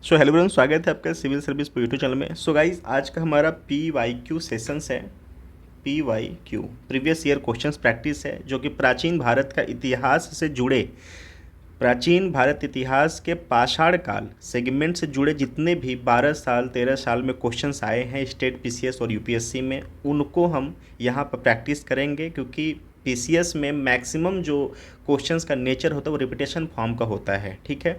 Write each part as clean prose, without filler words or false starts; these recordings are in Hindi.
सो हेलो एवरीवन, स्वागत है आपका सिविल सर्विस पर यूट्यूब चैनल में। सो गाइज, आज का हमारा PYQ सेशंस है। PYQ previous year questions practice है, जो कि प्राचीन भारत का इतिहास से जुड़े, प्राचीन भारत इतिहास के पाषाण काल सेगमेंट से जुड़े जितने भी 12 साल 13 साल में क्वेश्चंस आए हैं स्टेट PCS और UPSC में, उनको हम यहाँ पर प्रैक्टिस करेंगे। क्योंकि PCS में मैक्सिमम जो क्वेश्चंस का नेचर होता है वो रिपीटेशन फॉर्म का होता है, ठीक है।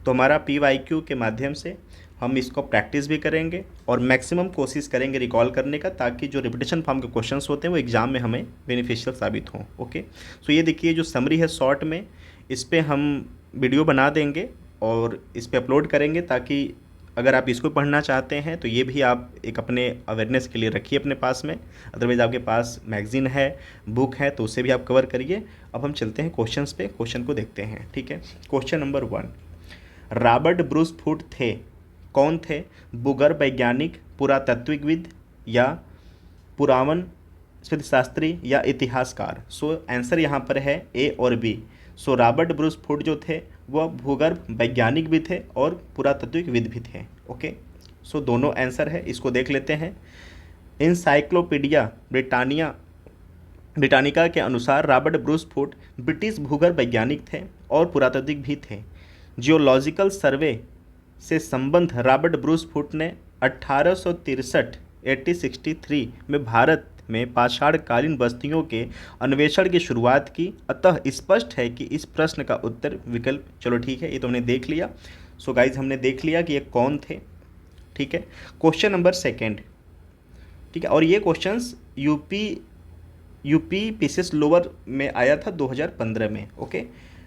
तो हमारा PYQ के माध्यम से हम इसको प्रैक्टिस भी करेंगे और मैक्सिमम कोशिश करेंगे रिकॉल करने का, ताकि जो रिपीटेशन फॉर्म के क्वेश्चंस होते हैं वो एग्ज़ाम में हमें बेनिफिशियल साबित हों। ओके, सो ये देखिए जो समरी है शॉर्ट में, इस पर हम वीडियो बना देंगे और इस पर अपलोड करेंगे, ताकि अगर आप इसको पढ़ना चाहते हैं तो ये भी आप एक अपने अवेयरनेस के लिए रखिए अपने पास में। अदरवाइज़ आपके पास मैगज़ीन है, बुक है, तो उसे भी आप कवर करिए। अब हम चलते हैं क्वेश्चंस पे, क्वेश्चन को देखते हैं, ठीक है। क्वेश्चन नंबर 1, रॉबर्ट ब्रूस फूट थे, कौन थे? भूगर्भ वैज्ञानिक, पुरातत्वविद या पुरावन शास्त्री या इतिहासकार। सो आंसर यहाँ पर है ए और B. So Robert Bruce Foote जो थे वह भूगर्भ वैज्ञानिक भी थे और पुरातत्वविद भी थे। ओके, सो दोनों आंसर है, इसको देख लेते हैं। इंसाइक्लोपीडिया ब्रिटानिका के अनुसार रॉबर्ट ब्रूस फूट ब्रिटिश भूगर्भ वैज्ञानिक थे और पुरातत्वविद भी थे। जियोलॉजिकल सर्वे से संबंध रॉबर्ट ब्रूस फूट ने 1863 में भारत में पाषाणकालीन बस्तियों के अन्वेषण की शुरुआत की। अतः स्पष्ट है कि इस प्रश्न का उत्तर विकल्प, चलो ठीक है, ये तो हमने देख लिया। सो गाइज, हमने देख लिया कि ये कौन थे, ठीक है। क्वेश्चन नंबर 2, ठीक है, और ये क्वेश्चंस यूपी PCS लोअर में आया था 2015 में। ओके,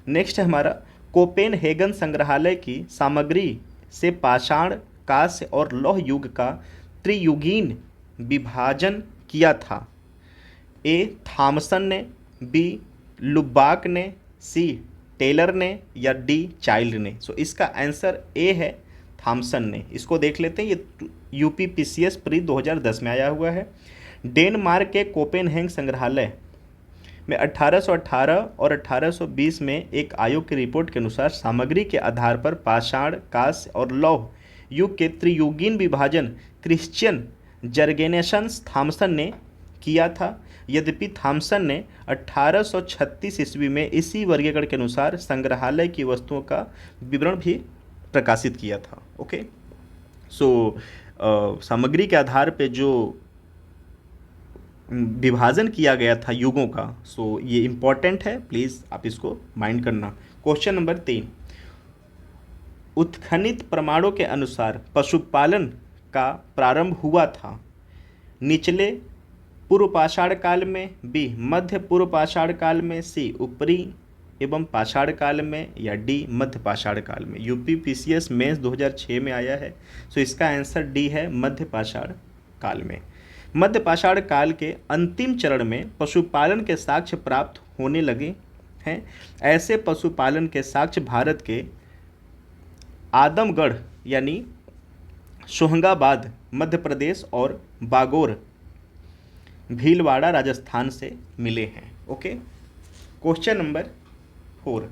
नेक्स्ट है हमारा, कोपेनहेगन संग्रहालय की सामग्री से पाषाण, कांस्य और लौह युग का त्रियुगीन विभाजन किया था। ए थॉमसन ने, बी लुबाक ने, सी टेलर ने या डी चाइल्ड ने। सो इसका आंसर ए है, थॉमसन ने। इसको देख लेते हैं, ये यूपी PCS प्री 2010 में आया हुआ है। डेनमार्क के कोपेनहेगन संग्रहालय में 1818 और 1820 में एक आयोग की रिपोर्ट के अनुसार सामग्री के आधार पर पाषाण, कांस्य और लौह युग के त्रियुगीन विभाजन क्रिश्चियन जर्गेनेशन थॉमसन ने किया था। यद्यपि थॉमसन ने 1836 ईस्वी में इसी वर्गीकरण के अनुसार संग्रहालय की वस्तुओं का विवरण भी प्रकाशित किया था। ओके, सो सामग्री के आधार पे जो विभाजन किया गया था युगों का, सो ये इम्पॉर्टेंट है, प्लीज़ आप इसको माइंड करना। क्वेश्चन नंबर 3, उत्खनित प्रमाणों के अनुसार पशुपालन का प्रारंभ हुआ था। निचले पूर्व पाषाण काल में, बी मध्य पूर्व पाषाण काल में, सी ऊपरी एवं पाषाण काल में या डी मध्य पाषाण काल में। यूपी PCS मेंस 2006 में आया है। सो इसका आंसर डी है, मध्य पाषाण काल में। मध्य पाषाण काल के अंतिम चरण में पशुपालन के साक्ष्य प्राप्त होने लगे हैं। ऐसे पशुपालन के साक्ष्य भारत के आदमगढ़ यानी सोहंगाबाद मध्य प्रदेश और बागोर भीलवाड़ा राजस्थान से मिले हैं। ओके, क्वेश्चन नंबर 4,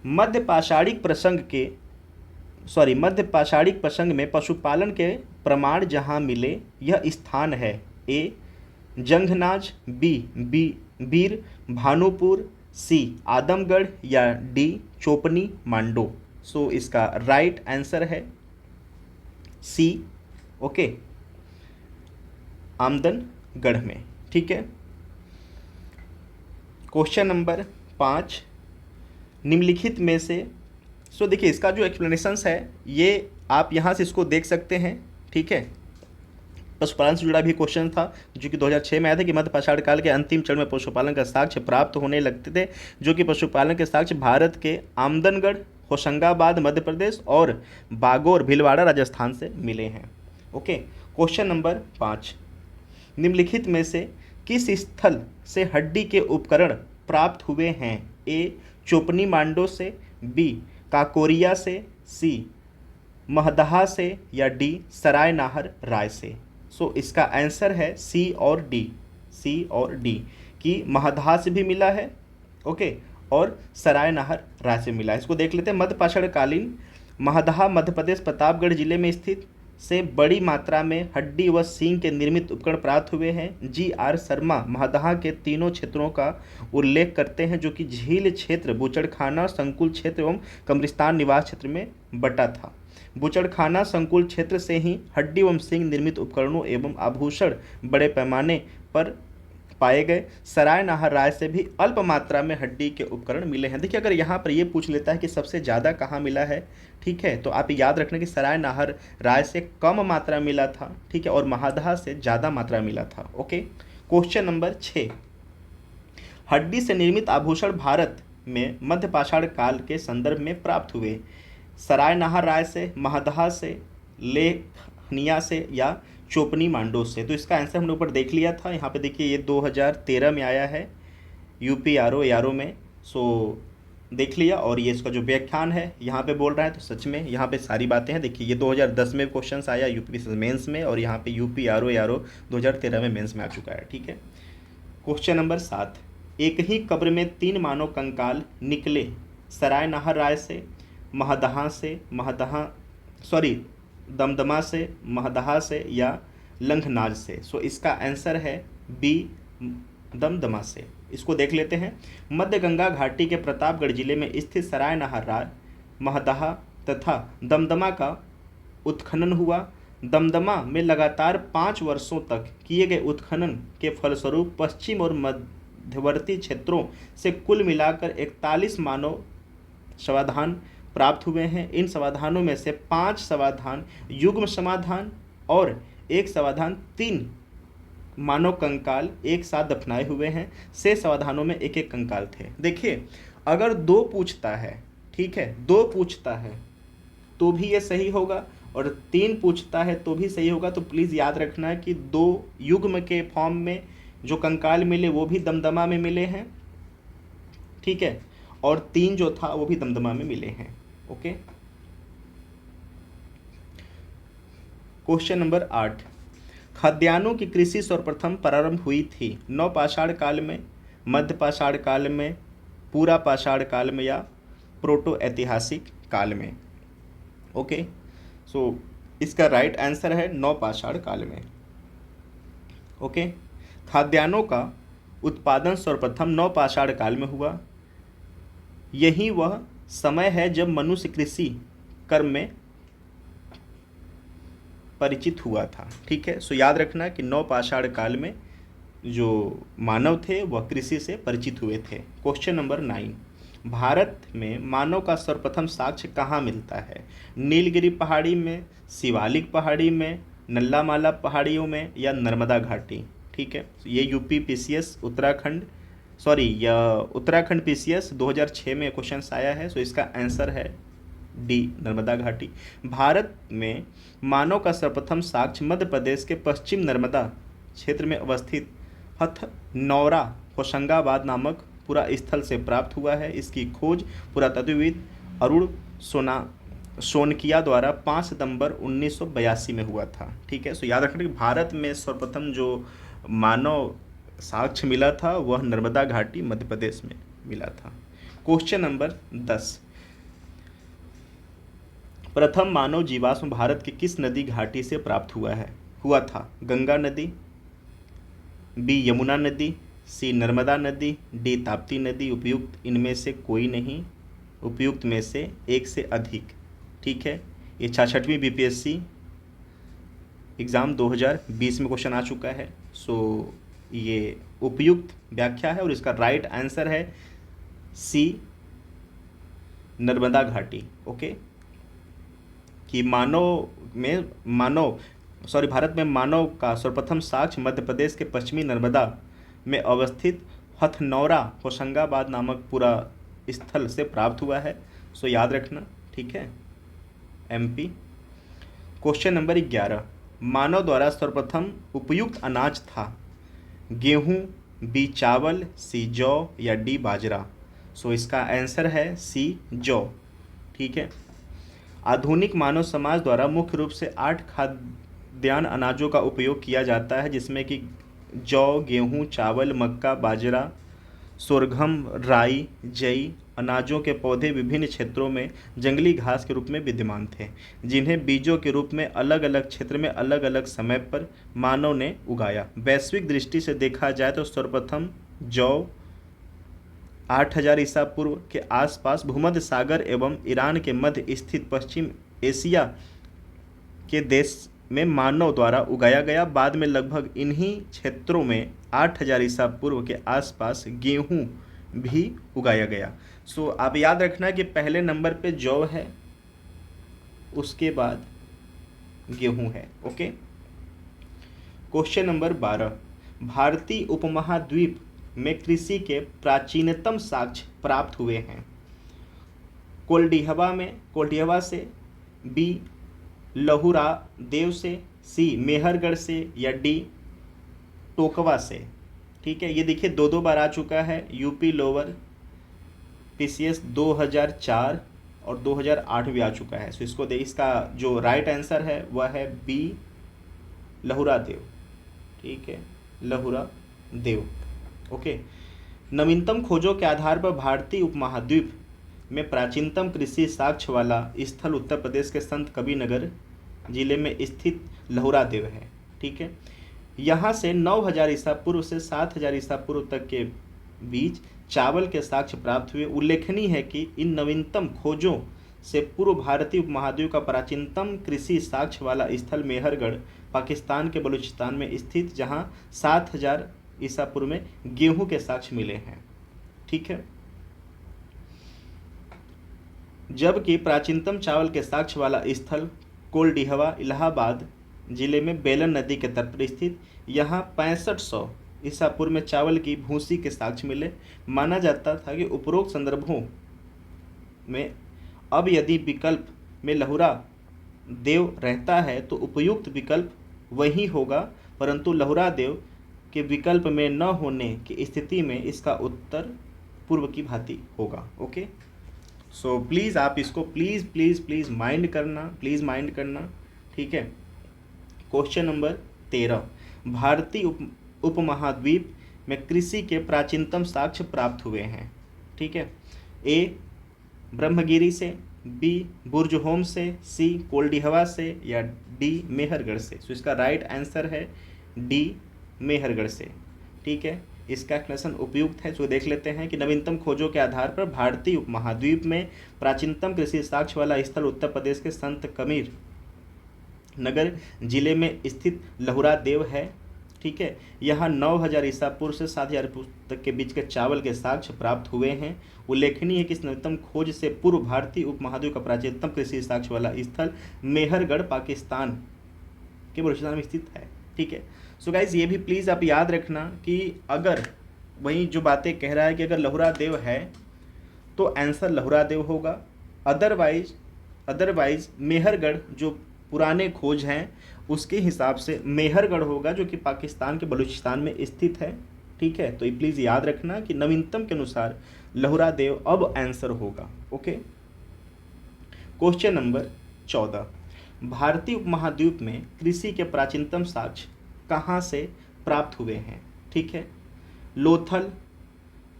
मध्य पाषाणिक प्रसंग में पशुपालन के प्रमाण जहां मिले यह स्थान है। ए जंगनाज, बी बीर भानुपुर, सी आदमगढ़ या डी चोपनी मांडो। सो इसका राइट आंसर है सी, ओके, आमदनगढ़ में, ठीक है। क्वेश्चन नंबर 5, निम्नलिखित में से, सो देखिए इसका जो एक्सप्लेनेशंस है ये आप यहाँ से इसको देख सकते हैं, ठीक है। पशुपालन से जुड़ा भी क्वेश्चन था जो कि 2006 में आया था कि मध्य पाषाण काल के अंतिम चरण में पशुपालन का साक्ष्य प्राप्त होने लगते थे, जो कि पशुपालन के साक्ष्य भारत के आमदनगढ़, होशंगाबाद मध्य प्रदेश और बागोर भीलवाड़ा राजस्थान से मिले हैं। ओके, क्वेश्चन नंबर 5, निम्नलिखित में से किस स्थल से हड्डी के उपकरण प्राप्त हुए हैं? ए चोपनी मांडो से, बी काकोरिया से, सी महदहा से या डी सराय नाहर राय से। सो इसका आंसर है सी और डी, कि महदहा से भी मिला है, ओके, और सराय नाहर राय से मिला है। इसको देख लेते हैं। मध्य पाषाण कालीन महदहा मध्य प्रदेश प्रतापगढ़ जिले में स्थित से बड़ी मात्रा में हड्डी व सींग के निर्मित उपकरण प्राप्त हुए हैं। जी.आर. शर्मा महदहा के तीनों क्षेत्रों का उल्लेख करते हैं, जो कि झील क्षेत्र, बूचड़खाना संकुल क्षेत्र एवं कब्रिस्तान निवास क्षेत्र में बटा था। बूचड़खाना संकुल क्षेत्र से ही हड्डी एवं सींग निर्मित उपकरणों एवं आभूषण बड़े पैमाने पर पाए गए। सराय नाहर राय से भी अल्प मात्रा में हड्डी के उपकरण मिले हैं। देखिए, अगर यहाँ पर ये पूछ लेता है कि सबसे ज़्यादा कहाँ मिला है, ठीक है, तो आप याद रखना कि सराय नाहर राय से कम मात्रा मिला था, ठीक है, और महदहा से ज़्यादा मात्रा मिला था। ओके, क्वेश्चन नंबर 6, हड्डी से निर्मित आभूषण भारत में मध्य पाषाण काल के संदर्भ में प्राप्त हुए। सराय नाहर राय से, महदहा से, लेखनिया से या चोपनी मांडो से। तो इसका आंसर हमने ऊपर देख लिया था। यहाँ पे देखिए, ये 2013 में आया है यूपी आरओ में, सो देख लिया। और ये इसका जो व्याख्यान है यहाँ पे बोल रहा है, तो सच में यहाँ पे सारी बातें हैं। देखिए, ये 2010 में क्वेश्चन आया यूपी मेंस में, और यहाँ पे यूपी आरओ 2013 में मेंस में आ चुका है, ठीक है। क्वेश्चन नंबर 7, एक ही कब्र में 3 मानव कंकाल निकले। सराय नाहर राय से, दमदमा से, महदहा से या लंघनाज से। सो इसका आंसर है बी, दमदमा से। इसको देख लेते हैं। मध्य गंगा घाटी के प्रतापगढ़ जिले में स्थित सराय नाहर राय, महदहा तथा दमदमा का उत्खनन हुआ। दमदमा में लगातार 5 वर्षों तक किए गए उत्खनन के फलस्वरूप पश्चिम और मध्यवर्ती क्षेत्रों से कुल मिलाकर 41 मानव समाधान प्राप्त हुए हैं। इन समाधानों में से 5 समाधान युग्म समाधान और 1 समाधान 3 मानव कंकाल एक साथ दफनाए हुए हैं। शेष समाधानों में 1-1 कंकाल थे। देखिए, अगर 2 पूछता है, ठीक है, 2 पूछता है तो भी ये सही होगा, और 3 पूछता है तो भी सही होगा। तो प्लीज़ याद रखना कि 2 युग्म के फॉर्म में जो कंकाल मिले वो भी दमदमा में मिले हैं, ठीक है, और 3 जो था वो भी दमदमा में मिले हैं। ओके, क्वेश्चन नंबर 8, खाद्यान्नों की कृषि सर्वप्रथम प्रारंभ हुई थी नवपाषाण काल में, मध्य पाषाण काल में, पूरा पाषाण काल में या प्रोटो ऐतिहासिक काल में। ओके, सो इसका राइट आंसर है नवपाषाण काल में। ओके, खाद्यान्नों का उत्पादन सर्वप्रथम नवपाषाण काल में हुआ। यही वह समय है जब मनुष्य कृषि कर्म में परिचित हुआ था, ठीक है। सो याद रखना कि नवपाषाण काल में जो मानव थे वह कृषि से परिचित हुए थे। क्वेश्चन नंबर 9, भारत में मानव का सर्वप्रथम साक्ष्य कहाँ मिलता है? नीलगिरी पहाड़ी में, शिवालिक पहाड़ी में, नल्लामाला पहाड़ियों में या नर्मदा घाटी, ठीक है। ये यूपी पीसीएस उत्तराखंड पीसीएस 2006 में क्वेश्चन आया है। सो इसका आंसर है डी, नर्मदा घाटी। भारत में मानव का सर्वप्रथम साक्ष्य मध्य प्रदेश के पश्चिम नर्मदा क्षेत्र में अवस्थित हथनौरा होशंगाबाद नामक पूरा स्थल से प्राप्त हुआ है। इसकी खोज पुरातत्वविद अरुण सोनकिया द्वारा 5 सितंबर 1982 में हुआ था, ठीक है। सो याद रखना कि भारत में सर्वप्रथम जो मानव साक्ष्य मिला था वह नर्मदा घाटी मध्य प्रदेश में मिला था। क्वेश्चन नंबर 10, प्रथम मानव जीवाश्म भारत की किस नदी घाटी से प्राप्त हुआ था? गंगा नदी, बी यमुना नदी, सी नर्मदा नदी, डी ताप्ती नदी। उपयुक्त इनमें से कोई नहीं, उपयुक्त में से एक से अधिक, ठीक है। ये 66वीं बीपीएससी एग्ज़ाम 2020 में क्वेश्चन आ चुका है। सो ये उपयुक्त व्याख्या है और इसका राइट आंसर है सी, नर्मदा घाटी। ओके, कि भारत में मानव का सर्वप्रथम साक्ष्य मध्य प्रदेश के पश्चिमी नर्मदा में अवस्थित हथनौरा होशंगाबाद नामक पूरा स्थल से प्राप्त हुआ है। सो याद रखना, ठीक है, एमपी। क्वेश्चन नंबर 11, मानव द्वारा सर्वप्रथम उपयुक्त अनाज था? गेहूं, बी चावल, सी जौ या डी बाजरा। सो इसका आंसर है सी, जौ, ठीक है। आधुनिक मानव समाज द्वारा मुख्य रूप से 8 खाद्यान्न अनाजों का उपयोग किया जाता है, जिसमें कि जौ, गेहूं, चावल, मक्का, बाजरा, सोरघम, राई, जई अनाजों के पौधे विभिन्न क्षेत्रों में जंगली घास के रूप में विद्यमान थे, जिन्हें बीजों के रूप में अलग अलग क्षेत्र में अलग अलग समय पर मानव ने उगाया। वैश्विक दृष्टि से देखा जाए तो सर्वप्रथम जौ 8000 ईसा पूर्व के आसपास भूमध्य सागर एवं ईरान के मध्य स्थित पश्चिम एशिया के देश में मानव द्वारा उगाया गया। बाद में लगभग इन्हीं क्षेत्रों में 8000 ईसा पूर्व के आसपास गेहूं भी उगाया गया। सो आप याद रखना कि पहले नंबर पे जौ है, उसके बाद गेहूं है। ओके। क्वेश्चन नंबर 12, भारतीय उपमहाद्वीप में कृषि के प्राचीनतम साक्ष्य प्राप्त हुए हैं। कोल्डिहवा से, बी लहुरा देव से, सी मेहरगढ़ से, या डी टोकवा से। ठीक है, ये देखिए दो बार आ चुका है। यूपी लोअर पीसीएस 2004 और 2008 भी आ चुका है। सो इसका जो राइट आंसर है वह है बी लहुरा देव। ठीक है, लहुरा देव। ओके। नवीनतम खोजों के आधार पर भारतीय उपमहाद्वीप में प्राचीनतम कृषि साक्ष्य वाला स्थल उत्तर प्रदेश के संत कबीरनगर जिले में स्थित लहुरा देव है। ठीक है, यहाँ से 9000 ईसा पूर्व से 7000 ईसा पूर्व तक के बीच चावल के साक्ष्य प्राप्त हुए। उल्लेखनीय है कि इन नवीनतम खोजों से पूर्व भारतीय उपमहाद्वीप का प्राचीनतम कृषि साक्ष्य वाला स्थल मेहरगढ़ पाकिस्तान के बलूचिस्तान में स्थित, जहाँ 7000 ईसा पूर्व में गेहूं के साक्ष्य मिले हैं। ठीक है, जबकि प्राचीनतम चावल के साक्ष्य वाला स्थल कोल्डिहवा इलाहाबाद जिले में बेलन नदी के तट पर स्थित, यहाँ 6500 ईसा पूर्व में चावल की भूसी के साक्ष्य मिले। माना जाता था कि उपरोक्त संदर्भों में अब यदि विकल्प में लहुरा देव रहता है तो उपयुक्त विकल्प वही होगा, परंतु लहुरा देव के विकल्प में न होने की स्थिति में इसका उत्तर पूर्व की भांति होगा। ओके। सो प्लीज़ आप इसको प्लीज़ माइंड करना। ठीक है। क्वेश्चन नंबर 13, भारतीय उपमहाद्वीप में कृषि के प्राचीनतम साक्ष्य प्राप्त हुए हैं। ठीक है, ए ब्रह्मगिरी से, बी बुर्जहोम से, सी कोल्डिहवा से, या डी मेहरगढ़ से। तो इसका राइट आंसर है डी मेहरगढ़ से। ठीक है, इसका एक्सप्लेनेशन उपयुक्त है। जो देख लेते हैं कि नवीनतम खोजों के आधार पर भारतीय उपमहाद्वीप में प्राचीनतम कृषि साक्ष्य वाला स्थल उत्तर प्रदेश के संत कबीर नगर जिले में स्थित लहुरा देव है। ठीक है, यहाँ 9000 ईसा पूर्व से 7000 तक के बीच के चावल के साक्ष्य प्राप्त हुए हैं। उल्लेखनीय है कि इस नवीनतम खोज से पूर्व भारतीय उपमहाद्वीप का प्राचीनतम कृषि साक्ष्य वाला स्थल मेहरगढ़ पाकिस्तान के बलूचिस्तान में स्थित है। ठीक है। सो गाइज ये भी प्लीज़ आप याद रखना कि अगर वही जो बातें कह रहा है कि अगर लहुरा देव है तो आंसर लहुरा देव होगा, अदरवाइज मेहरगढ़ जो पुराने खोज हैं उसके हिसाब से मेहरगढ़ होगा जो कि पाकिस्तान के बलूचिस्तान में स्थित है। ठीक है, तो ये प्लीज़ याद रखना कि नवीनतम के अनुसार लहुरा देव अब आंसर होगा। ओके। क्वेश्चन नंबर 14, भारतीय उपमहाद्वीप में कृषि के प्राचीनतम साक्ष्य कहाँ से प्राप्त हुए हैं। ठीक है, लोथल,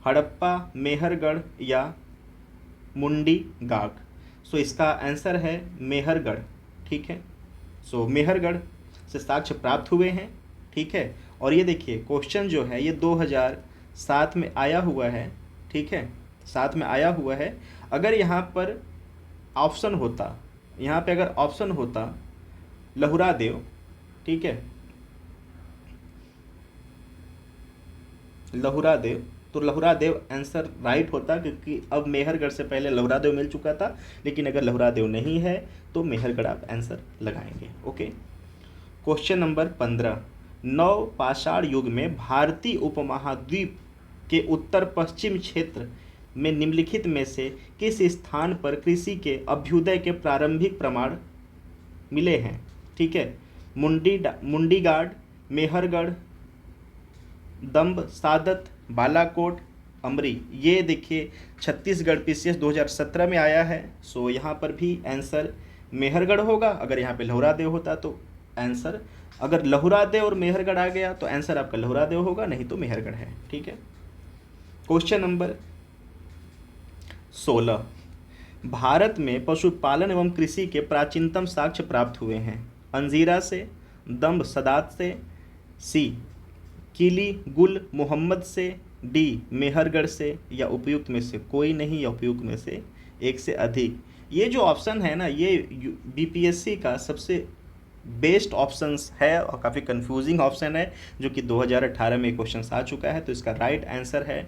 हड़प्पा, मेहरगढ़ या मुंडी गाग। सो इसका आंसर है मेहरगढ़। ठीक है, सो मेहरगढ़ से साक्ष्य प्राप्त हुए हैं। ठीक है, और ये देखिए क्वेश्चन जो है ये 2007 में आया हुआ है। ठीक है, 7 में आया हुआ है। अगर यहाँ पर ऑप्शन होता, यहाँ पे अगर ऑप्शन होता लहुरा देव, ठीक है, लहुरा देव, तो लहुरा देव आंसर राइट होता, क्योंकि अब मेहरगढ़ से पहले लहुरा देव मिल चुका था। लेकिन अगर लहुरा देव नहीं है तो मेहरगढ़ आप आंसर लगाएंगे। ओके। क्वेश्चन नंबर 15, नव पाषाण युग में भारतीय उपमहाद्वीप के उत्तर पश्चिम क्षेत्र में निम्नलिखित में से किस स्थान पर कृषि के अभ्युदय के प्रारंभिक प्रमाण मिले हैं। ठीक है, मुंडीगाड़, मेहरगढ़, दम्ब सादत, बालाकोट, अमरी। ये देखिए छत्तीसगढ़ पीसीएस 2017 में आया है। सो यहाँ पर भी आंसर मेहरगढ़ होगा। अगर यहाँ पे लहुरा देव होता तो आंसर, अगर लहुरा देव और मेहरगढ़ आ गया तो आंसर आपका लहुरा देव होगा, नहीं तो मेहरगढ़ है। ठीक है। Question number 16। भारत में पशुपालन एवं कृषि के प्राचीनतम साक्ष्य प्राप्त हुए हैं। अंजीरा से, दम्ब सदात से, सी किली गुल मोहम्मद से, डी मेहरगढ़ से, या उपयुक्त में से कोई नहीं, या उपयुक्त में से एक से अधिक। ये जो ऑप्शन है ना, ये बीपीएससी का सबसे बेस्ट ऑप्शंस है और काफ़ी कंफ्यूजिंग ऑप्शन है, जो कि 2018 में क्वेश्चन आ चुका है। तो इसका राइट आंसर है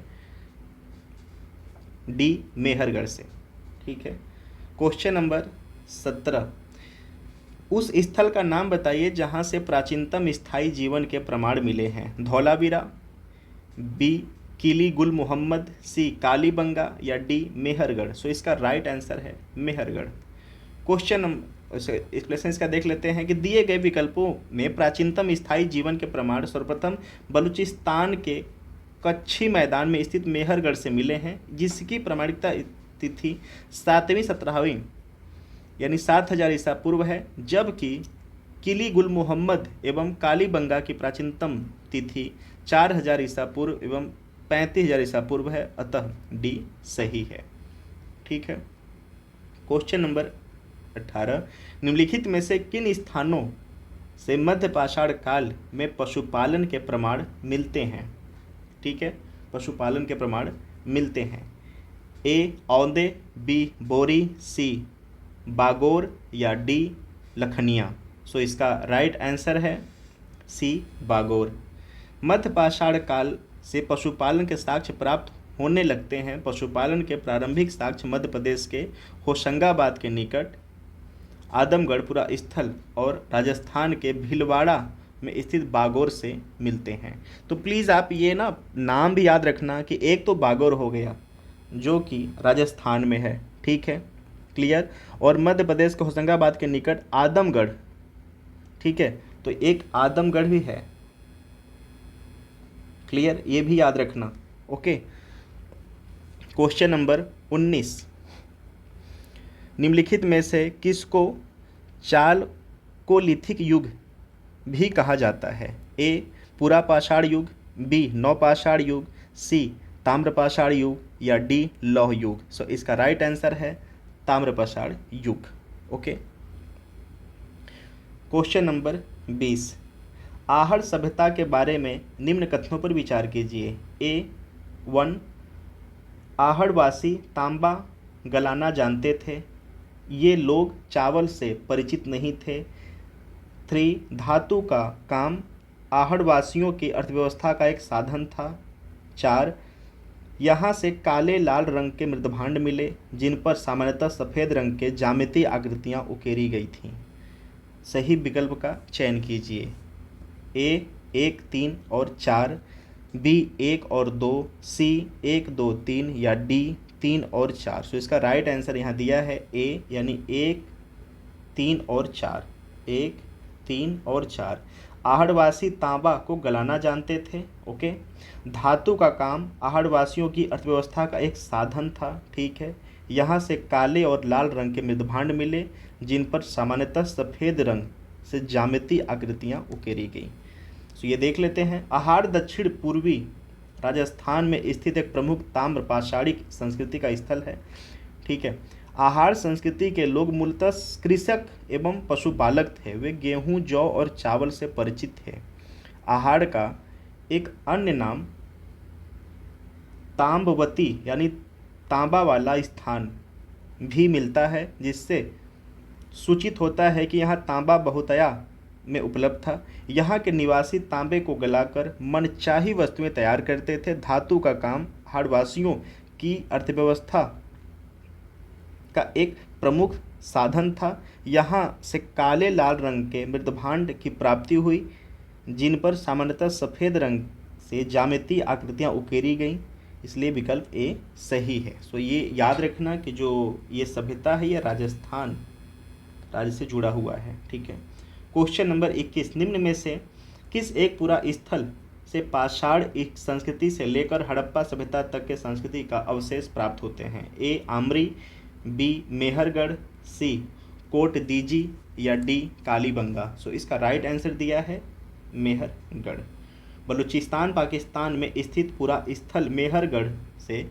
डी मेहरगढ़ से। ठीक है। Question number 17। उस स्थल का नाम बताइए जहां से प्राचीनतम स्थायी जीवन के प्रमाण मिले हैं। धौलावीरा, बी किली गुल मोहम्मद, सी कालीबंगा, या डी मेहरगढ़। सो इसका राइट आंसर है मेहरगढ़। क्वेश्चन नंबर एक्सप्लेनेशन इसका देख लेते हैं कि दिए गए विकल्पों में प्राचीनतम स्थायी जीवन के प्रमाण सर्वप्रथम बलूचिस्तान के कच्छी मैदान में स्थित मेहरगढ़ से मिले हैं, जिसकी प्रमाणिकता तिथि 7वीं 17वीं यानी 7000 ईसा पूर्व है, जबकि किली गुल मोहम्मद एवं कालीबंगा की प्राचीनतम तिथि 4000 ईसा पूर्व एवं 35000 ईसा पूर्व है। अतः डी सही है। ठीक है। Question number 18। निम्नलिखित में से किन स्थानों से मध्य पाषाण काल में पशुपालन के प्रमाण मिलते हैं। ठीक है, पशुपालन के प्रमाण मिलते हैं। ए औंदे, बी बोरी, सी बागोर, या डी लखनिया। सो इसका राइट आंसर है सी बागोर। मध्य पाषाण काल से पशुपालन के साक्ष्य प्राप्त होने लगते हैं। पशुपालन के प्रारंभिक साक्ष्य मध्य प्रदेश के होशंगाबाद के निकट आदमगढ़पुरा स्थल और राजस्थान के भीलवाड़ा में स्थित बागोर से मिलते हैं। तो प्लीज़ आप ये ना नाम भी याद रखना कि एक तो बागोर हो गया जो कि राजस्थान में है। ठीक है, क्लियर। और मध्य प्रदेश के होशंगाबाद के निकट आदमगढ़, ठीक है, तो एक आदमगढ़ भी है। क्लियर, ये भी याद रखना। ओके। Question number 19। निम्नलिखित में से किसको चालकोलिथिक युग भी कहा जाता है। ए पुरापाषाण युग, बी नवपाषाण युग, सी ताम्रपाषाण युग, या डी लौह युग। सो इसका राइट आंसर है ताम्रपाषाण युग। ओके। Question number 20। आहड़ सभ्यता के बारे में निम्न कथनों पर विचार कीजिए। ए 1 आहड़वासी तांबा गलाना जानते थे, ये लोग चावल से परिचित नहीं थे। 3 धातु का काम आहड़वासियों की अर्थव्यवस्था का एक साधन था। 4 यहाँ से काले लाल रंग के मृदभांड मिले, जिन पर सामान्यतः सफ़ेद रंग के ज्यामितीय आकृतियाँ उकेरी गई थीं। सही विकल्प का चयन कीजिए। ए 1, 3 और 4, बी 1 और 2, सी 1, 2, 3, या डी 3 और 4। सो इसका राइट आंसर यहाँ दिया है ए, यानी 1, 3 और 4। 1, 3 और 4। आहड़वासी तांबा को गलाना जानते थे। ओके। धातु का काम आहड़वासियों की अर्थव्यवस्था का एक साधन था। ठीक है। यहाँ से काले और लाल रंग के मृदभांड मिले, जिन पर सामान्यतः सफ़ेद रंग से ज्यामितीय आकृतियाँ उकेरी गई। तो ये देख लेते हैं। आहाड़ दक्षिण पूर्वी राजस्थान में स्थित एक प्रमुख ताम्रपाषाणिक संस्कृति का स्थल है। ठीक है। आहाड़ संस्कृति के लोग मूलतः कृषक एवं पशुपालक थे। वे गेहूं, जौ और चावल से परिचित थे। आहाड़ का एक अन्य नाम ताम्बवती यानी तांबा वाला स्थान भी मिलता है, जिससे सूचित होता है कि यहाँ तांबा बहुतया में उपलब्ध था। यहाँ के निवासी तांबे को गलाकर मनचाही वस्तुएं तैयार करते थे। धातु का काम आहड़वासियों की अर्थव्यवस्था का एक प्रमुख साधन था। यहाँ से काले लाल रंग के मृदभांड की प्राप्ति हुई, जिन पर सामान्यतः सफ़ेद रंग से ज्यामितीय आकृतियाँ उकेरी गईं। इसलिए विकल्प ए सही है। सो ये याद रखना कि जो ये सभ्यता है यह राजस्थान राज्य से जुड़ा हुआ है। ठीक है। Question number 21। निम्न में से किस एक पूरा स्थल से पाषाण संस्कृति से लेकर हड़प्पा सभ्यता तक के संस्कृति का अवशेष प्राप्त होते हैं। ए आमरी, बी मेहरगढ़, सी कोटदीजी, या डी कालीबंगा। सो इसका राइट आंसर दिया है मेहरगढ़। बलूचिस्तान पाकिस्तान में स्थित पूरा स्थल मेहरगढ़ से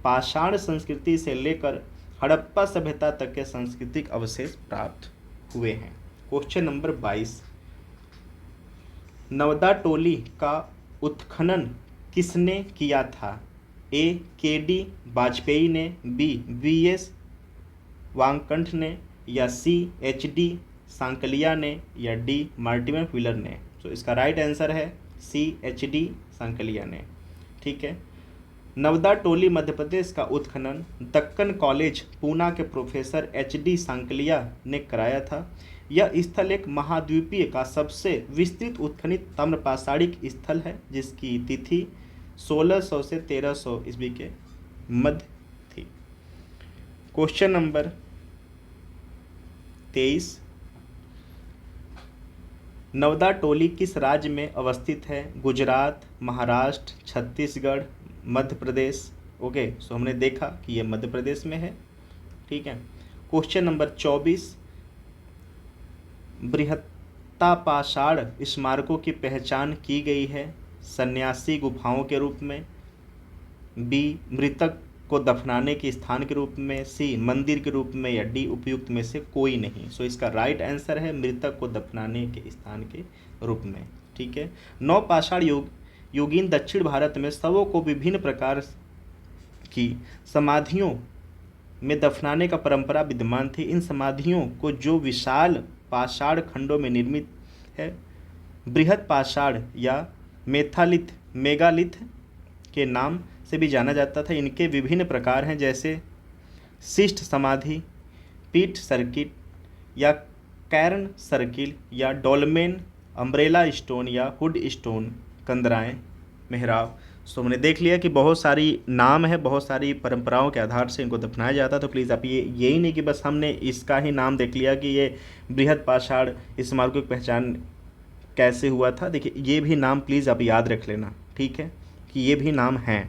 पाषाण संस्कृति से लेकर हड़प्पा सभ्यता तक के सांस्कृतिक अवशेष प्राप्त हुए हैं। क्वेश्चन नंबर 22, नवदा टोली का उत्खनन किसने किया था? ए के डी वाजपेयी ने, बी वी एस वांगकंठ ने, या सी एच डी सांकलिया ने, या डी मार्टिमर व्हीलर ने। तो इसका राइट आंसर है सी एच डी सांकलिया ने। ठीक है। नवदा टोली मध्य प्रदेश का उत्खनन दक्कन कॉलेज पूना के प्रोफेसर एच डी सांकलिया ने कराया था। यह स्थल एक महाद्वीपीय का सबसे विस्तृत उत्खनित ताम्रपाषाणिक स्थल है, जिसकी तिथि 1600 से 1300 ईस्वी के मध्य थी। क्वेश्चन नंबर 23, नवदा टोली किस राज्य में अवस्थित है? गुजरात, महाराष्ट्र, छत्तीसगढ़, मध्य प्रदेश। ओके, सो हमने देखा कि यह मध्य प्रदेश में है। ठीक है। क्वेश्चन नंबर 24, बृहत्तापाषाण स्मारकों की पहचान की गई है। सन्यासी गुफाओं के रूप में, बी मृतक को दफनाने के स्थान के रूप में, सी मंदिर के रूप में, या डी उपयुक्त में से कोई नहीं। सो इसका राइट आंसर है मृतक को दफनाने के स्थान के रूप में। ठीक है। नवपाषाण युगीन दक्षिण भारत में शवों को विभिन्न प्रकार की समाधियों में दफनाने का परंपरा विद्यमान थी। इन समाधियों को जो विशाल पाषाण खंडों में निर्मित है, बृहत पाषाण या मेगालिथ के नाम से भी जाना जाता था। इनके विभिन्न प्रकार हैं, जैसे शिष्ट समाधि, पीठ सर्किट, या कैर्न सर्किल, या डोलमेन, अम्ब्रेला स्टोन, या हुड स्टोन, कंदराएं, मेहराब। सो हमने देख लिया कि बहुत सारी नाम है, बहुत सारी परंपराओं के आधार से इनको दफनाया जाता। तो प्लीज़ आप यही नहीं कि बस हमने इसका ही नाम देख लिया कि ये बृहद पाषाण स्मारकों की पहचान कैसे हुआ था। देखिए, ये भी नाम प्लीज़ आप याद रख लेना। ठीक है, कि ये भी नाम हैं।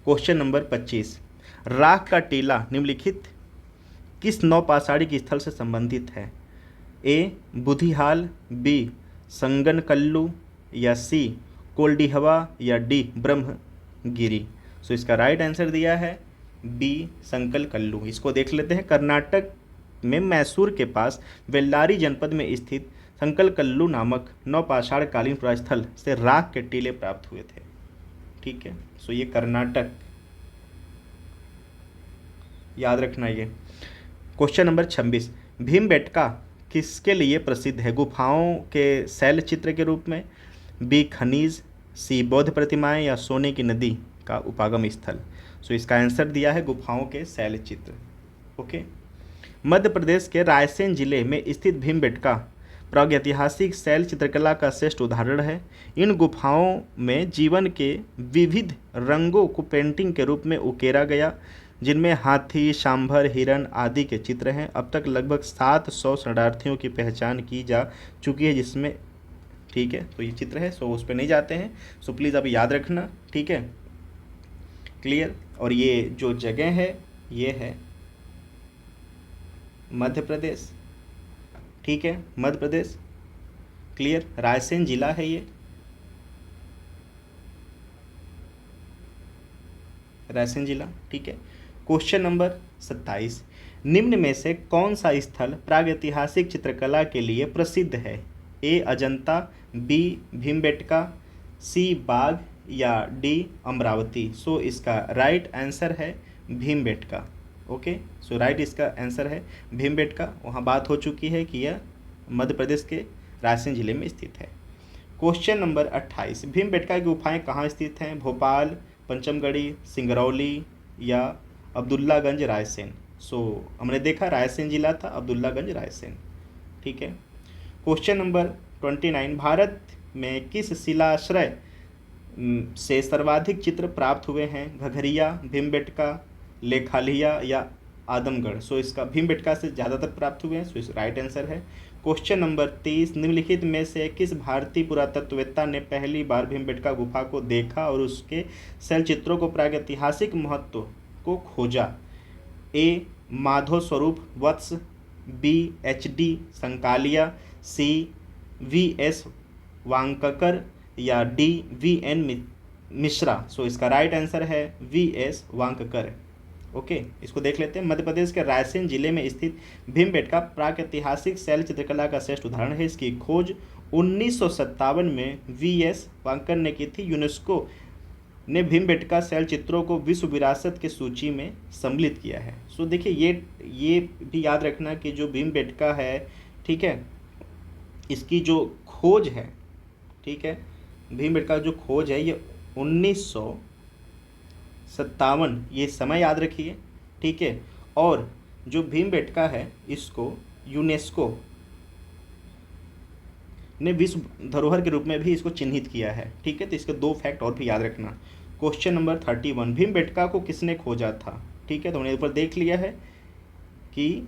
क्वेश्चन नंबर 25, राख का टीला निम्नलिखित किस नवपाषाणिक स्थल से संबंधित है? ए बुधिहाल, बी संगनकल्लू, या सी कोल्डिहवा, या डी ब्रह्मगिरी। सो इसका राइट आंसर दिया है बी संकलकल्लू। इसको देख लेते हैं। कर्नाटक में मैसूर के पास बेल्लारी जनपद में स्थित संकलकल्लू नामक नवपाषाण कालीन पुरास्थल से राख के टीले प्राप्त हुए थे। ठीक है। सो ये कर्नाटक, याद रखना ये। क्वेश्चन नंबर 26, भीमबेटका किसके लिए प्रसिद्ध है? गुफाओं के शैल चित्र के रूप में, बी खनिज, सी बौद्ध प्रतिमाएं, या सोने की नदी का उपागम स्थल। सो इसका आंसर दिया है गुफाओं के शैल चित्र। ओके। मध्य प्रदेश के रायसेन जिले में स्थित भीमबेटका प्रागैतिहासिक शैल चित्रकला का श्रेष्ठ उदाहरण है। इन गुफाओं में जीवन के विविध रंगों को पेंटिंग के रूप में उकेरा गया, जिनमें हाथी, सांभर, हिरण आदि के चित्र हैं। अब तक लगभग 700 शरणार्थियों की पहचान की जा चुकी है, जिसमें ठीक है, तो ये चित्र है। सो उस पर नहीं जाते हैं। सो प्लीज़ अभी याद रखना। ठीक है, क्लियर। और ये जो जगह है ये है मध्य प्रदेश। ठीक है, मध्य प्रदेश, क्लियर। रायसेन जिला है ये, रायसेन जिला। ठीक है। क्वेश्चन नंबर 27, निम्न में से कौन सा स्थल प्रागैतिहासिक चित्रकला के लिए प्रसिद्ध है? ए अजंता, बी भीमबेटका, सी बाघ, या डी अमरावती। सो इसका राइट आंसर है भीमबेटका। ओके। सो राइट इसका आंसर है भीमबेटका। वहाँ बात हो चुकी है कि यह मध्य प्रदेश के रायसेन जिले में स्थित है। क्वेश्चन नंबर 28, भीमबेटका की गुफाएं कहाँ स्थित हैं? भोपाल, पंचमगढ़ी, सिंगरौली, या अब्दुल्लागंज, रायसेन। सो हमने देखा रायसेन जिला था, अब्दुल्लागंज रायसेन। ठीक है। क्वेश्चन नंबर 29, भारत में किस शिलाश्रय से सर्वाधिक चित्र प्राप्त हुए हैं? घघरिया, भीमबेटका, लेखालिया, या आदमगढ़। सो इसका भीमबेटका से ज़्यादातर प्राप्त हुए हैं। सो इस राइट आंसर है। क्वेश्चन नंबर 30, निम्नलिखित में से किस भारतीय पुरातत्ववेत्ता ने पहली बार भीमबेटका गुफा को देखा और उसके शैल चित्रों को प्रागैतिहासिक महत्व को खोजा? ए माधव स्वरूप वत्स, बी एच डी संकालिया, सी वी एस वांककर, या डी वी एन मिश्रा। सो इसका राइट आंसर है वी.एस. वांककर। ओके, इसको देख लेते हैं। मध्य प्रदेश के रायसेन जिले में स्थित भीमबेटका प्रागैतिहासिक शैल चित्रकला का श्रेष्ठ उदाहरण है। इसकी खोज 1957 में वी.एस. वांककर ने की थी। यूनेस्को ने भीमबेटका शैल चित्रों को विश्व विरासत की सूची में सम्मिलित किया है। सो देखिए, ये भी याद रखना कि जो भीमबेटका है, ठीक है, इसकी जो खोज है, ठीक है, भीमबेटका जो खोज है ये 1957, ये समय याद रखिए, ठीक है। और जो भीमबेटका है इसको यूनेस्को ने विश्व धरोहर के रूप में भी इसको चिन्हित किया है, ठीक है। तो इसके 2 फैक्ट और भी याद रखना। क्वेश्चन नंबर 31, भीमबेटका को किसने खोजा था, ठीक है। तो हमने ऊपर देख लिया है कि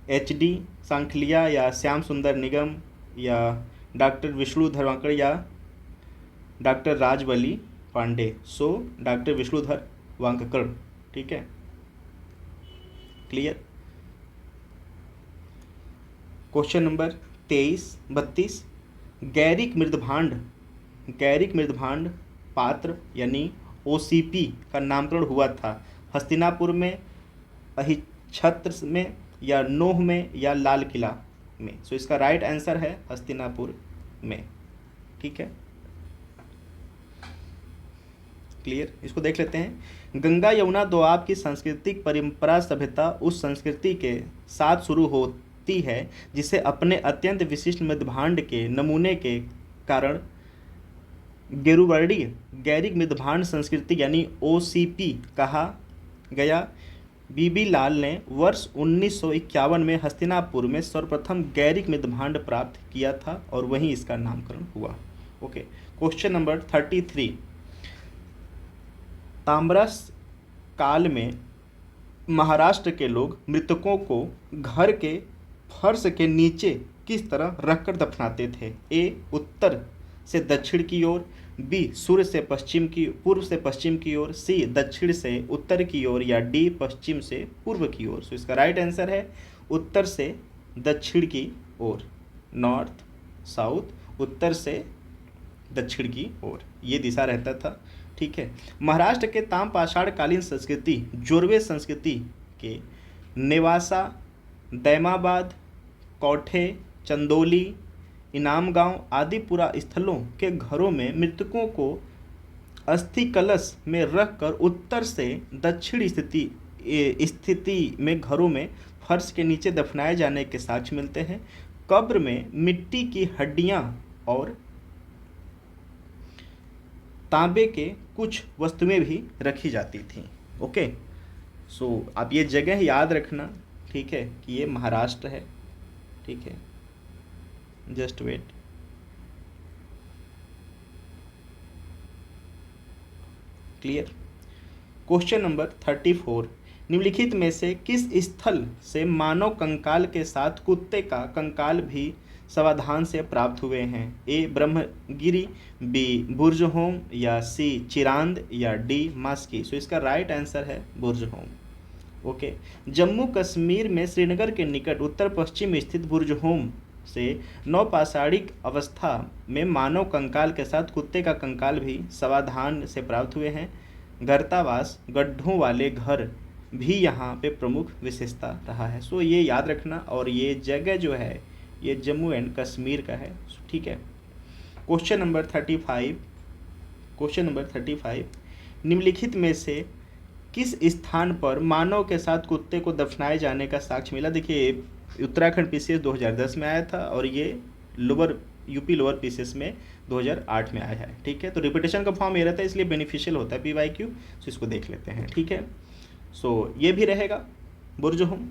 एच.डी. सांखलिया या श्याम सुंदर निगम या डॉक्टर विष्णुधर वांकड़ या doctor Rajbali Pandey. So doctor Vishnudhar Wankad, ठीक है, क्लियर। क्वेश्चन नंबर 32, गैरिक मृदभांड पात्र यानी ओसीपी का नामकरण हुआ था हस्तिनापुर में, अहिच्छत्र में या नोह में या लाल किला में। सो इसका राइट आंसर है हस्तिनापुर में, ठीक है, क्लियर। इसको देख लेते हैं। गंगा यमुना दोआब की सांस्कृतिक परंपरा सभ्यता उस संस्कृति के साथ शुरू होती है जिसे अपने अत्यंत विशिष्ट मृदभांड के नमूने के कारण गेरुवर्णीय गैरिक मृदभांड संस्कृति यानी ओसीपी कहा गया। बीबी लाल ने वर्ष 1951 में हस्तिनापुर में सर्वप्रथम गैरिक मृदभांड प्राप्त किया था और वहीं इसका नामकरण हुआ। ओके, क्वेश्चन नंबर 33, ताम्रस काल में महाराष्ट्र के लोग मृतकों को घर के फर्श के नीचे किस तरह रखकर दफनाते थे? ए, उत्तर से दक्षिण की ओर, बी, पूर्व से पश्चिम की ओर, सी, दक्षिण से उत्तर की ओर, या डी, पश्चिम से पूर्व की ओर। सो इसका राइट आंसर है उत्तर से दक्षिण की ओर, नॉर्थ साउथ, उत्तर से दक्षिण की ओर ये दिशा रहता था, ठीक है। महाराष्ट्र के ताम्रपाषाण कालीन संस्कृति जोरवे संस्कृति के नेवासा, दैमाबाद, कौठे, चंदोली, इनाम गांव आदि पुरा स्थलों के घरों में मृतकों को अस्थि कलश में रखकर उत्तर से दक्षिण स्थिति में घरों में फर्श के नीचे दफनाए जाने के साक्ष्य मिलते हैं। कब्र में मिट्टी की हड्डियां और तांबे के कुछ वस्तुएं भी रखी जाती थीं। ओके, सो आप ये जगह याद रखना, ठीक है, कि ये महाराष्ट्र है, ठीक है, just wait. Clear. Question number 34, निम्नलिखित में से किस स्थल से मानव कंकाल के साथ कुत्ते का कंकाल भी सावधान से प्राप्त हुए हैं? ए, ब्रह्मगिरी, बी, बुर्जहोम, या सी, चिरांद, या डी, मास्की। सो इसका राइट आंसर है बुर्जहोम। ओके, जम्मू कश्मीर में श्रीनगर के निकट उत्तर पश्चिम स्थित बुर्जहोम से नवपाषाणिक अवस्था में मानव कंकाल के साथ कुत्ते का कंकाल भी सावधान से प्राप्त हुए हैं। गर्तावास गड्ढों वाले घर भी यहाँ पे प्रमुख विशेषता रहा है। सो ये याद रखना, और ये जगह जो है ये जम्मू एंड कश्मीर का है, ठीक है। क्वेश्चन नंबर 35, निम्नलिखित में से किस स्थान पर मानव के साथ कुत्ते को दफनाए जाने का साक्ष्य मिला? देखिए, उत्तराखंड पीसीएस 2010 में आया था और ये यूपी लोअर पीसीएस में 2008 में आया है, ठीक है। तो रिपीटेशन का फॉर्म ये रहता है, इसलिए बेनिफिशियल होता है PYQ। सो इसको देख लेते हैं, ठीक है। सो ये भी रहेगा बुर्जहोम,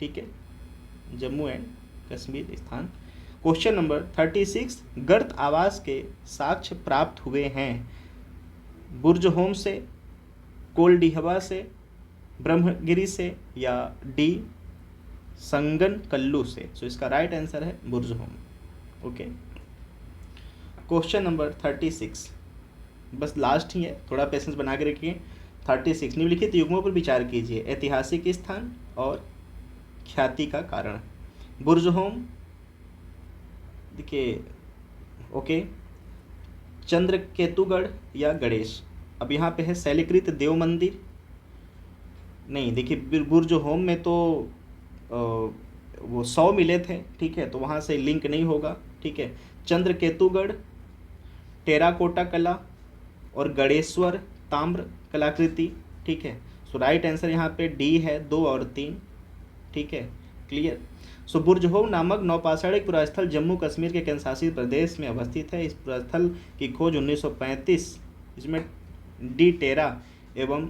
ठीक है, जम्मू एंड कश्मीर स्थान। क्वेश्चन नंबर 36, गर्त आवास के साक्ष्य प्राप्त हुए हैं बुर्जहोम से, कोलडीहवा से, ब्रह्मगिरी से, या डी, संगन कल्लू से। सो इसका राइट आंसर है बुर्जहोम। ओके, क्वेश्चन नंबर 36 बस लास्ट ही है, थोड़ा पेशेंस बना के रखिए। 36, निम्नलिखित युग्मों पर विचार कीजिए। ऐतिहासिक स्थान और ख्याति का कारण। बुर्जहोम, देखिए, ओके, चंद्रकेतुगढ़ या गणेश। अब यहाँ पे है शैलीकृत देव मंदिर, नहीं देखिए बुर्ज होम में तो वो 100 मिले थे, ठीक है, तो वहाँ से लिंक नहीं होगा, ठीक है। चंद्रकेतुगढ़, टेराकोटा कला और गणेश्वर ताम्र कलाकृति, ठीक है। सो राइट आंसर यहाँ पे डी है, 2 और 3, ठीक है, क्लियर। सो बुर्जहोम नामक नौपाषाणिक पुरास्थल जम्मू कश्मीर के केंद्रशासित प्रदेश में अवस्थित है। इस पुरास्थल की खोज 1935 इसमें डी टेरा एवं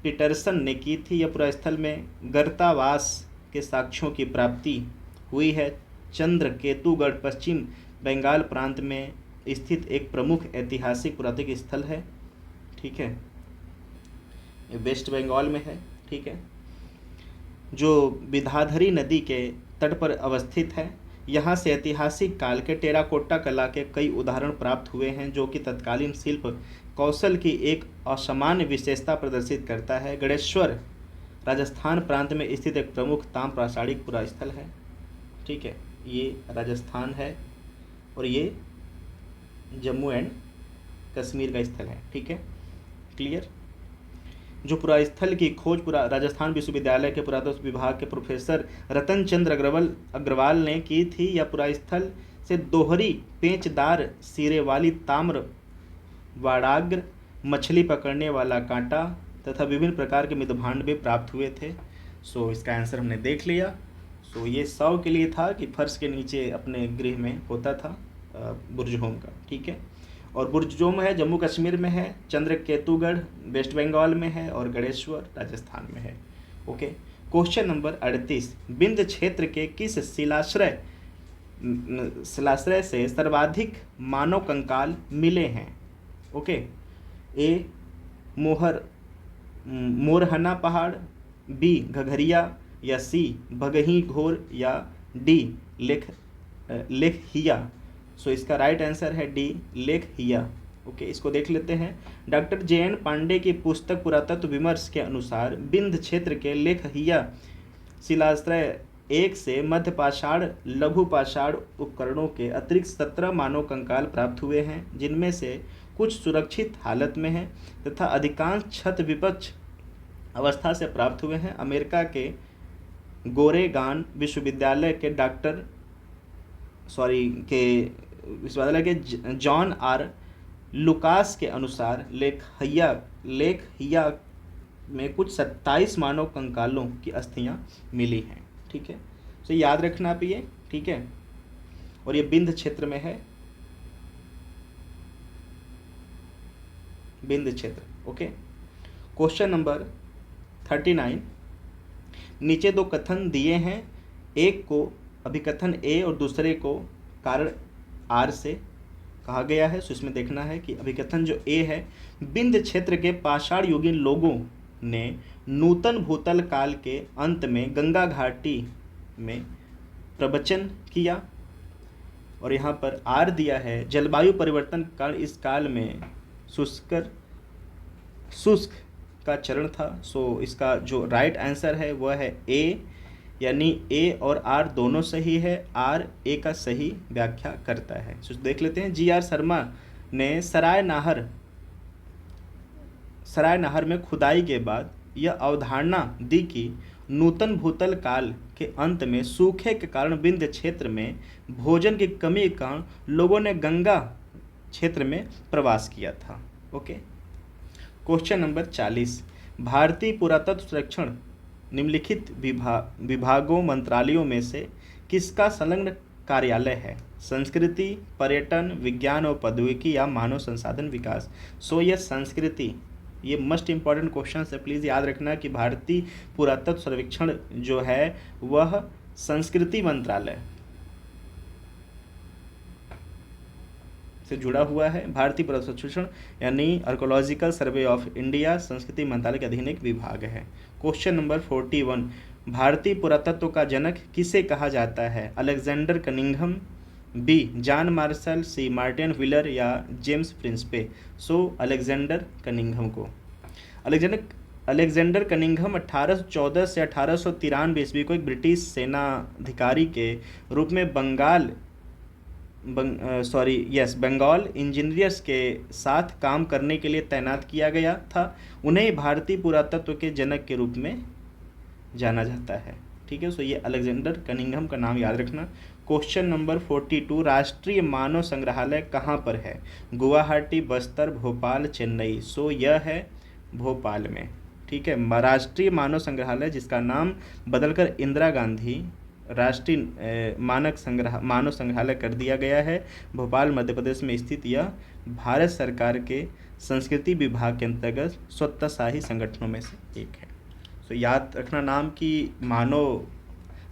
पीटरसन ने की थी। यह पुरास्थल में गर्तावास के साक्ष्यों की प्राप्ति हुई है। चंद्रकेतुगढ़ पश्चिम बंगाल प्रांत में स्थित एक प्रमुख ऐतिहासिक पुरातात्विक स्थल है, ठीक है, वेस्ट बंगाल में है, ठीक है, जो विधाधरी नदी के तट पर अवस्थित है। यहाँ से ऐतिहासिक काल के टेराकोटा कला के कई उदाहरण प्राप्त हुए हैं, जो कि तत्कालीन शिल्प कौशल की एक असामान्य विशेषता प्रदर्शित करता है। गणेश्वर राजस्थान प्रांत में स्थित एक प्रमुख ताम्र प्रासादिक पुरास्थल है, ठीक है, ये राजस्थान है और ये जम्मू एंड कश्मीर का स्थल है, ठीक है, क्लियर। जो पुरास्थल की खोज राजस्थान विश्वविद्यालय के पुरातत्व विभाग के प्रोफेसर रतन चंद्र अग्रवाल ने की थी। यह पुरास्थल से दोहरी पेंचदार सिरे वाली ताम्र वाड़ाग्र, मछली पकड़ने वाला कांटा तथा विभिन्न प्रकार के मृदभांड भी प्राप्त हुए थे। सो इसका आंसर हमने देख लिया। सो ये 100 के लिए था कि फर्श के नीचे अपने गृह में होता था बुर्जहोम का, ठीक है। और बुर्जहोम है जम्मू कश्मीर में है, चंद्रकेतुगढ़ वेस्ट बंगाल में है और गणेश्वर राजस्थान में है। ओके, क्वेश्चन नंबर 38, विंध्य क्षेत्र के किस शिलाश्रय से सर्वाधिक मानव कंकाल मिले हैं? ओके, ए मोरहना पहाड़, बी घघरिया या सी भगही घोर या डी लेखहिया। सो इसका राइट आंसर है डी लेखहिया। ओके, इसको देख लेते हैं। Doctor JN. पांडे की पुस्तक पुरातत्व विमर्श के अनुसार विंध्य क्षेत्र के लेखहिया शिलाश्रय 1 से मध्यपाषाण लघु पाषाण उपकरणों के अतिरिक्त 17 मानव कंकाल प्राप्त हुए हैं, जिनमें से कुछ सुरक्षित हालत में हैं तथा अधिकांश क्षत विपक्ष अवस्था से प्राप्त हुए हैं। अमेरिका के गोरेगान विश्वविद्यालय के जॉन आर लुकास के अनुसार लेखहिया में कुछ 27 मानव कंकालों की अस्थियां मिली हैं, ठीक है। तो याद रखना आप ये, ठीक है, और ये विंध्य क्षेत्र में है, विंध्य क्षेत्र। ओके, क्वेश्चन नंबर 39, नीचे 2 कथन दिए हैं, एक को अभिकथन ए और दूसरे को कारण आर से कहा गया है। सो इसमें देखना है कि अभिकथन जो ए है, विंध्य क्षेत्र के पाषाण युगीन लोगों ने नूतन भूतल काल के अंत में गंगा घाटी में प्रवचन किया, और यहाँ पर आर दिया है जलवायु परिवर्तन के कारण इस काल में शुष्क का चरण था। सो इसका जो राइट आंसर है वह है ए, यानी ए और आर दोनों सही है, आर ए का सही व्याख्या करता है। सो देख लेते हैं। जी आर शर्मा ने सराय नाहर में खुदाई के बाद यह अवधारणा दी कि नूतन भूतल काल के अंत में सूखे के कारण विंध्य क्षेत्र में भोजन की कमी के कारण लोगों ने गंगा क्षेत्र में प्रवास किया था। ओके, क्वेश्चन नंबर 40, भारतीय पुरातत्व सर्वेक्षण निम्नलिखित विभागों मंत्रालयों में से किसका संलग्न कार्यालय है? संस्कृति, पर्यटन, विज्ञान और प्रौद्योगिकी या मानव संसाधन विकास। सो यह संस्कृति, ये मोस्ट इंपॉर्टेंट क्वेश्चन है, प्लीज़ याद रखना कि भारतीय पुरातत्व सर्वेक्षण जो है वह संस्कृति मंत्रालय से जुड़ा हुआ है। भारतीय पुरातत्व सर्वेक्षण यानी आर्कोलॉजिकल सर्वे ऑफ इंडिया संस्कृति मंत्रालय के अधीन एक विभाग है। क्वेश्चन नंबर 41, भारतीय पुरातत्व का जनक किसे कहा जाता है? Alexander Cunningham, B John Marshall, C Martin Wheeler या James Prinsep. So Alexander Cunningham को अलेक्जेंडर कनिंघम 1814 से 1893 ईस्वी को एक ब्रिटिश सेनाधिकारी के रूप में बंगाल बंगाल इंजीनियर्स के साथ काम करने के लिए तैनात किया गया था। उन्हें भारतीय पुरातत्व के जनक के रूप में जाना जाता है। ठीक है, सो ये अलेक्जेंडर कनिंघम का नाम याद रखना। क्वेश्चन नंबर 42, राष्ट्रीय मानव संग्रहालय कहाँ पर है? गुवाहाटी, बस्तर, भोपाल, चेन्नई। सो यह है भोपाल में। ठीक है, राष्ट्रीय मानव संग्रहालय जिसका नाम बदलकर इंदिरा गांधी राष्ट्रीय मानव संग्रहालय कर दिया गया है, भोपाल मध्य प्रदेश में स्थित यह भारत सरकार के संस्कृति विभाग के अंतर्गत स्वतःशाही संगठनों में से एक है। तो याद रखना नाम कि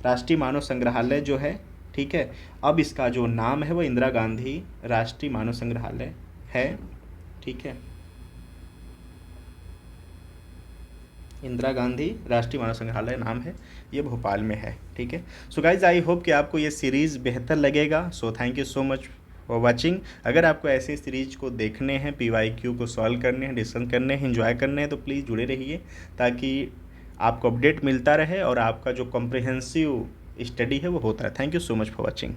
राष्ट्रीय मानव संग्रहालय जो है, ठीक है, अब इसका जो नाम है वो इंदिरा गांधी राष्ट्रीय मानव संग्रहालय है। ठीक है, इंदिरा गांधी राष्ट्रीय मानव संग्रहालय नाम है, ये भोपाल में है। ठीक है, सो गाइज आई होप कि आपको ये सीरीज़ बेहतर लगेगा। So thank you so much for watching. अगर आपको ऐसे सीरीज को देखने हैं, PYQ को सॉल्व करने हैं, डिस्कस करने हैं, एंजॉय करने हैं, तो प्लीज़ जुड़े रहिए ताकि आपको अपडेट मिलता रहे और आपका जो कॉम्प्रिहेंसिव स्टडी है वो होता है। Thank you so much for watching.